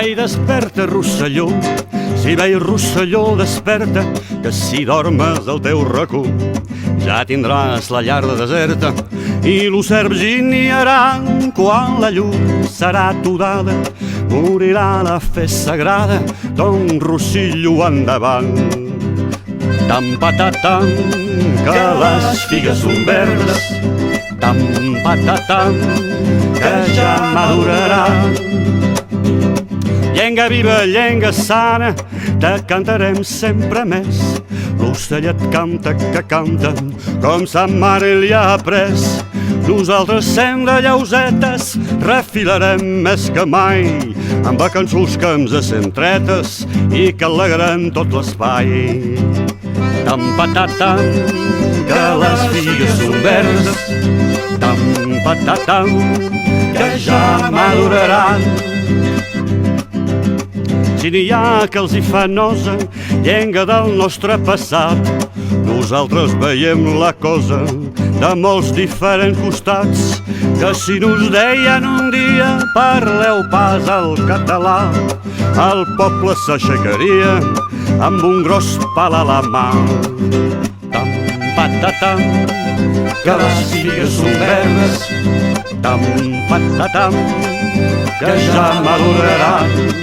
Ai, desperta, Rosselló, si veig Rosselló, desperta, que si dormes al teu racó ja tindràs la llar deserta i l'ocert giniarà quan la llum serà aturada. Morirà la fe sagrada, don Rossillo endavant. Tam patatam, que les figues són verdes, tam patatam, que ja maduraran. Llenga viva, llenga sana, te cantarem sempre més. L'ocellet canta que canta, com sa mare li ha après. Nosaltres sem de llausetes refilarem més que mai, amb cançons que ens sent tretes i que alegren tot l'espai. Tam patatam, que les figues són verdes, tam patatam, que ja maduraran. Si n'hi ha que els hi fa nosa, llenga del nostre passat, nosaltres veiem la cosa de molts diferents costats, que si nos deien un dia parleu pas el català, el poble s'aixecaria amb un gros pal a la mà. Tam patatam, que les figues són verdes, tam patatam, que ja maduraran.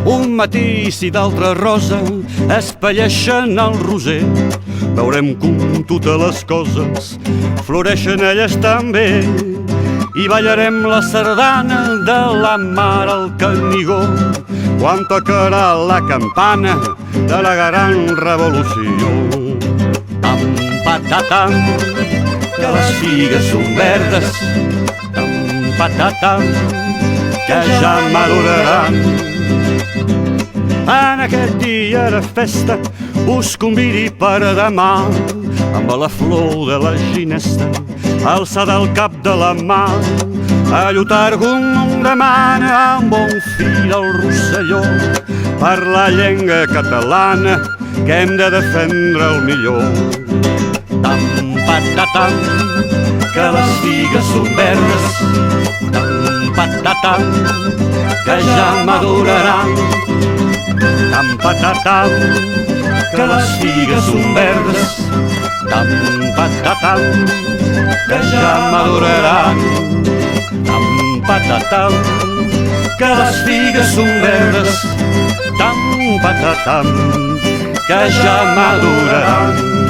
Un matí, si d'altra rosa espelleixen el roser, veurem com totes les coses floreixen elles també, i ballarem la sardana de la mar al Canigó quan tocarà la campana de la gran revolució. Tam patatam, que les figues són verdes, tam patatam, que ja maduraran. En aquest dia de festa us convidi per demà, amb la flor de la ginesta alçada al cap de la mà, a lluitar com demana amb bon fil al Rosselló per la llengua catalana que hem de defendre el millor. Tam patatam, que les figues són verdes, tam patatam, que ja maduraran. Tam patatam, que les figues són verdes, tam patatam, que ja maduraran. Tam patatam, que les figues són verdes, tam patatam, que ja maduraran.